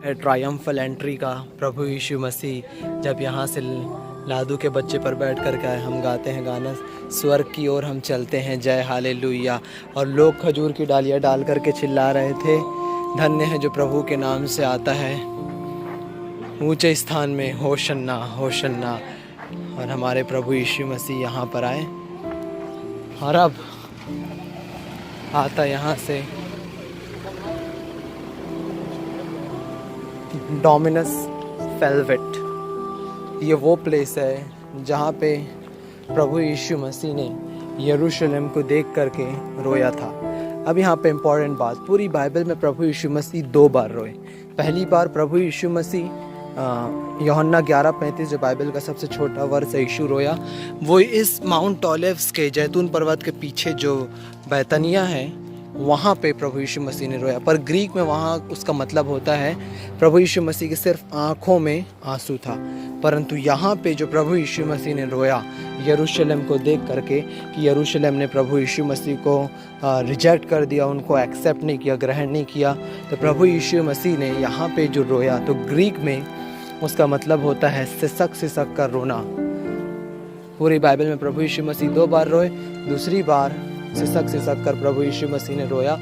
ट्रायम्फल entry का। प्रभु यीशु मसीह जब यहाँ से लादू के बच्चे पर बैठ कर के हम गाते हैं गाना, स्वर्ग की ओर हम चलते हैं जय हालेलुया। और लोग खजूर की डालियाँ डाल करके चिल्ला रहे थे, धन्य है जो प्रभु के नाम से आता है ऊंचे स्थान में, होशन्ना होशन्ना। और हमारे प्रभु यीशु मसीह यहाँ पर आए और अब आता यहाँ से डोमिनस वेलवेट। ये वो प्लेस है जहाँ पे प्रभु यीशु मसीह ने यरूशलेम को देख करके रोया था। अब यहाँ पे इम्पॉर्टेंट बात, पूरी बाइबल में प्रभु यीशु मसीह 2 बार रोए। पहली बार प्रभु यीशु मसीह यूहन्ना 11:35 जो बाइबल का सबसे छोटा वर्ष है, यीशु रोया, वो इस माउंट ओलिव्स के जैतून पर्वत के पीछे जो बैतनिया है वहाँ पे प्रभु यीशु मसीह ने रोया। पर ग्रीक में वहाँ उसका मतलब होता है प्रभु यीशु मसीह के सिर्फ आँखों में आंसू था। परंतु यहाँ पे जो प्रभु यीशु मसीह ने रोया यरूशलेम को देख करके कि यरूशलेम ने प्रभु यीशु मसीह को रिजेक्ट कर दिया, उनको एक्सेप्ट नहीं किया, ग्रहण नहीं किया, तो प्रभु यीशु मसीह ने यहाँ पे जो रोया, तो ग्रीक में उसका मतलब होता है सिसक सिसक कर रोना। पूरी बाइबल में प्रभु यीशु मसीह 2 बार रोए, दूसरी बार सिसक सिसक कर प्रभु यीशु मसीह ने रोया।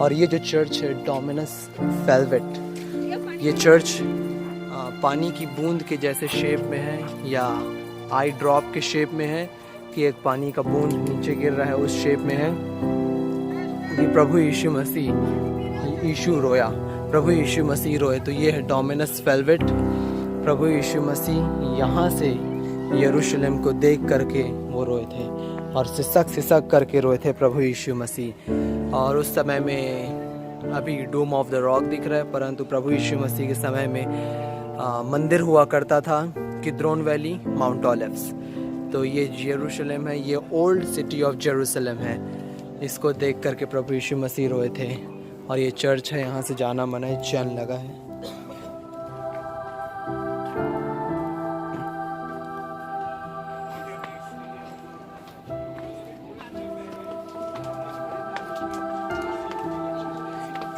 और ये जो चर्च है डोमिनस वेलवेट, ये चर्च पानी की बूंद के जैसे शेप में है, या आई ड्रॉप के शेप में है कि एक पानी का बूंद नीचे गिर रहा है, उस शेप में है। ये प्रभु यीशु मसीह, यीशु रोया, प्रभु यीशु मसीह रोए, तो ये है डोमिनस वेलवेट। प्रभु यीशु मसीह यहाँ से यरूशलेम को देख करके वो रोए थे और सिसक सिसक करके रोए थे प्रभु यीशु मसीह। और उस समय में अभी डोम ऑफ द रॉक दिख रहा है, परंतु प्रभु यीशु मसीह के समय में मंदिर हुआ करता था किद्रोन वैली, माउंट ओलिव्स। तो ये यरूशलेम है, ये ओल्ड सिटी ऑफ जेरूसलम है। इसको देख करके प्रभु यीशु मसीह रोए थे। और ये चर्च है, यहाँ से जाना मना है, चैन लगा है।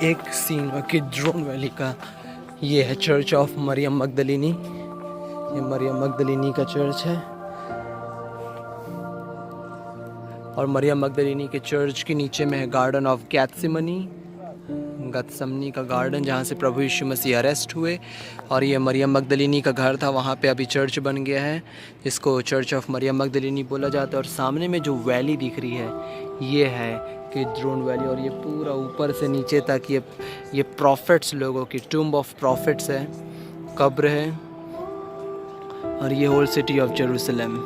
एक सीन किद्रोन वैली का ये है चर्च ऑफ मरियम मगदलिनी। ये मरियम मगदलिनी का चर्च है। और मरियम मगदलिनी के चर्च के नीचे में है गार्डन ऑफ गैथसेमनी, गथसमनी का गार्डन, जहाँ से प्रभु यीशु मसीह अरेस्ट हुए। और ये मरियम मगदलिनी का घर था, वहाँ पे अभी चर्च बन गया है, जिसको चर्च ऑफ मरियम मगदलिनी बोला जाता है। और सामने में जो वैली दिख रही है ये है किद्रोन वैली। और ये पूरा ऊपर से नीचे तक ये प्रॉफिट्स लोगों की टूम्ब ऑफ प्रॉफिट्स है, कब्र है। और ये होल सिटी ऑफ जेरूसलम।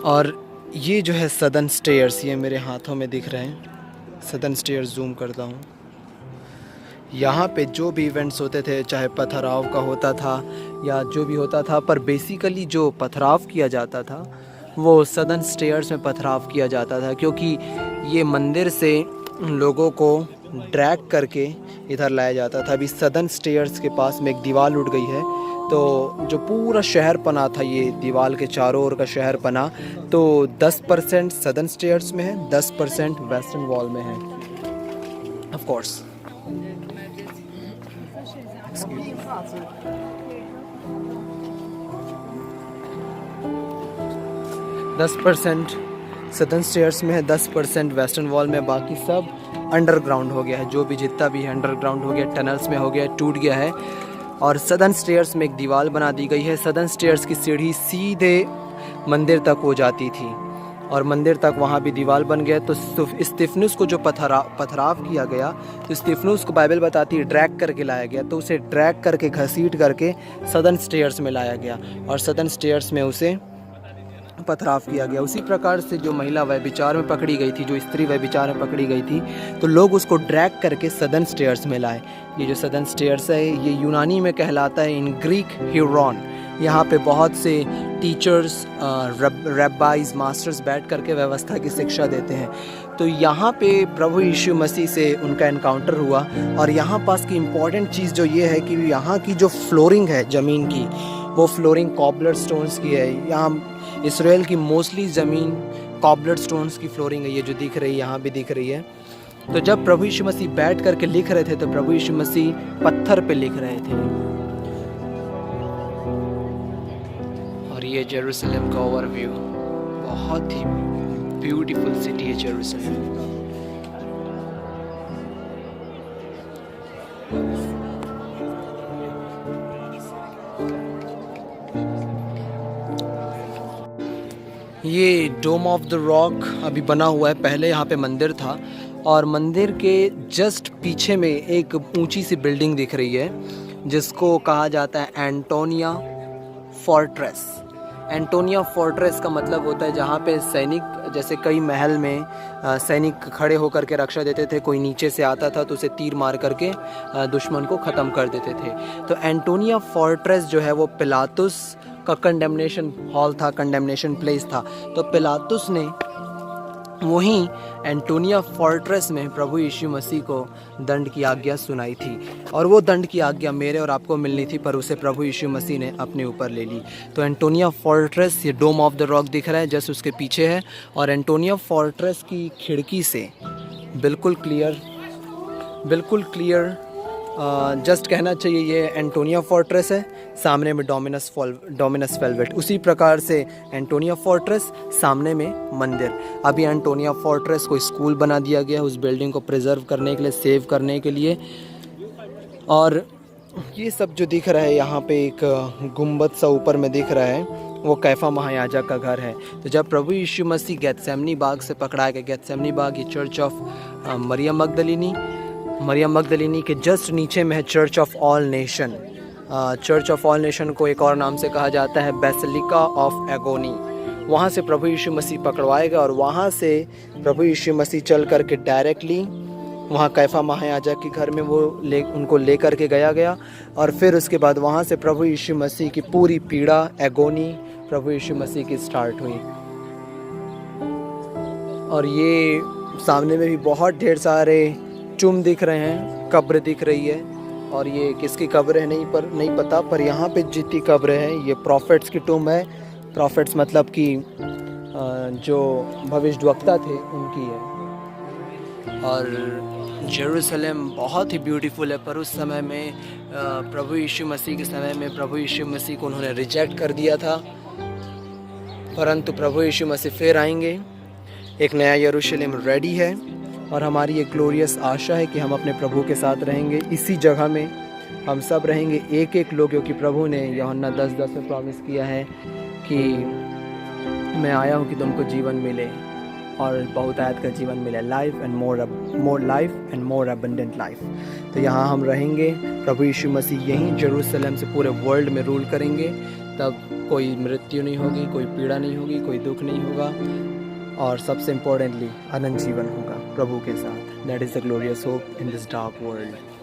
और ये जो है सदर्न स्टेयर्स, ये मेरे हाथों में दिख रहे हैं, सदर्न स्टेयर्स, जूम करता हूँ। यहाँ पे जो भी इवेंट्स होते थे, चाहे पथराव का होता था या जो भी होता था, पर बेसिकली जो पथराव किया जाता था वो सदर्न स्टेयर्स में पथराव किया जाता था, क्योंकि ये मंदिर से लोगों को ड्रैग करके इधर लाया जाता था। अभी सदर्न स्टेयर्स के पास में एक दीवार उठ गई है, तो जो पूरा शहर पना था, ये दीवार के चारों ओर का शहर पना, तो 10% सदर्न स्टेयर्स में है, 10% वेस्टर्न वॉल में है। ऑफ कोर्स 10% सदर्न स्टेयर्स में है, 10% वेस्टर्न वॉल में, बाकी सब अंडरग्राउंड हो गया है। जो भी जितना भी है अंडरग्राउंड हो गया, टनल्स में हो गया, टूट गया है। और सदर्न स्टेयर्स में एक दीवार बना दी गई है। सदर्न स्टेयर्स की सीढ़ी सीधे मंदिर तक हो जाती थी और मंदिर तक वहाँ भी दीवार बन गया। तो स्तिफनुस को जो पथराव किया गया, तो स्तिफनुस को बाइबल बताती है ड्रैग करके लाया गया, तो उसे ड्रैग करके घसीट करके सदर्न स्टेयर्स में लाया गया और सदर्न स्टेयर्स में उसे पथराव किया गया। उसी प्रकार से जो महिला व्यभिचार में पकड़ी गई थी, जो स्त्री व्यभिचार में पकड़ी गई थी, तो लोग उसको ड्रैग करके सदर्न स्टेयर्स में लाए। ये जो सदर्न स्टेयर्स है ये यूनानी में कहलाता है इन ग्रीक ह्यूरॉन। यहाँ पे बहुत से टीचर्स, रब्बाइज, मास्टर्स बैठ करके व्यवस्था की शिक्षा देते हैं। तो यहाँ पे प्रभु यीशु मसीह से उनका एनकाउंटर हुआ। और यहाँ पास की इम्पॉर्टेंट चीज़ जो ये है कि यहाँ की जो फ्लोरिंग है ज़मीन की, वो फ्लोरिंग कॉबलर स्टोन्स की है। यहाँ इसराइल की मोस्टली ज़मीन कॉबलर स्टोन्स की फ्लोरिंग है। ये जो दिख रही है यहाँ भी दिख रही है, तो जब प्रभु यीशु मसीह बैठ करके लिख रहे थे तो प्रभु यीशु मसीह पत्थर पे लिख रहे थे। और ये जेरूशलेम का ओवरव्यू, बहुत ही ब्यूटीफुल सिटी है जेरूशलेम। ये डोम ऑफ द रॉक अभी बना हुआ है, पहले यहाँ पे मंदिर था और मंदिर के जस्ट पीछे में एक ऊंची सी बिल्डिंग दिख रही है जिसको कहा जाता है एंटोनिया फोर्ट्रेस। एंटोनिया फोर्ट्रेस का मतलब होता है जहाँ पे सैनिक, जैसे कई महल में सैनिक खड़े होकर के रक्षा देते थे, कोई नीचे से आता था तो उसे तीर मार करके दुश्मन को ख़त्म कर देते थे। तो एंटोनिया फोर्ट्रेस जो है वो पिलातुस का कंडेमनेशन हॉल था, कंडेमनेशन प्लेस था। तो पिलातुस ने वहीं एंटोनिया फोर्ट्रेस में प्रभु यीशु मसीह को दंड की आज्ञा सुनाई थी और वो दंड की आज्ञा मेरे और आपको मिलनी थी, पर उसे प्रभु यीशु मसीह ने अपने ऊपर ले ली। तो एंटोनिया फोर्ट्रेस, ये डोम ऑफ द रॉक दिख रहा है जस्ट उसके पीछे है, और एंटोनिया फोर्ट्रेस की खिड़की से बिल्कुल क्लियर जस्ट कहना चाहिए ये एंटोनिया फोर्ट्रेस है, सामने में डोमिनस वेलवेट। उसी प्रकार से एंटोनिया फोर्ट्रेस, सामने में मंदिर। अभी एंटोनिया फोर्ट्रेस को स्कूल बना दिया गया उस बिल्डिंग को प्रिजर्व करने के लिए, सेव करने के लिए। और ये सब जो दिख रहा है यहाँ पे एक गुंबद सा ऊपर में दिख रहा है, वो कैफा महायाजक का घर है। तो जब प्रभु यीशु मसीह गेत्सेमनी बाग से पकड़ा गया, गेत्सेमनी बाग ये चर्च ऑफ मरियम मगदलिनी के जस्ट नीचे में है church of all nation. Church of all nation को एक और नाम से कहा जाता है बेसिलिका ऑफ एगोनी। वहाँ से प्रभु यीशु मसीह पकड़वाएगा और वहाँ से प्रभु यीशु मसीह चल करके डायरेक्टली वहाँ कैफा महायाजक के घर में उनको ले करके गया और फिर उसके बाद वहाँ से प्रभु यीशु मसीह की पूरी पीड़ा, एगोनी प्रभु यीशु मसीह की स्टार्ट हुई। और ये सामने में भी बहुत ढेर सारे चुम दिख रहे हैं, कब्र दिख रही है, और ये किसकी कब्र है नहीं पता, पर यहाँ पे जितनी कब्र है ये प्रॉफिट्स की टुम है। प्रॉफिट्स मतलब कि जो भविष्यद्वक्ता थे उनकी है। और जेरूसलम बहुत ही ब्यूटीफुल है, पर उस समय में प्रभु यीशु मसीह के समय में प्रभु यीशु मसीह को उन्होंने रिजेक्ट कर दिया था, परंतु प्रभु यीशु मसीह फिर आएंगे। एक नया यरूशलेम रेडी है और हमारी एक ग्लोरियस आशा है कि हम अपने प्रभु के साथ रहेंगे। इसी जगह में हम सब रहेंगे, एक लोग, क्योंकि प्रभु ने यूहन्ना 10:10 में प्रॉमिस किया है कि मैं आया हूँ कि तुमको जीवन मिले और बहुतायत का जीवन मिले, life and more life and more abundant life. तो यहाँ हम रहेंगे, प्रभु यीशु मसीह यहीं जेरूशलेम से पूरे वर्ल्ड में रूल करेंगे। तब कोई मृत्यु नहीं होगी, कोई पीड़ा नहीं होगी, कोई दुख नहीं होगा, और सबसे इम्पोर्टेंटली अनंत जीवन होगा प्रभु के साथ। That is the glorious hope in this dark world.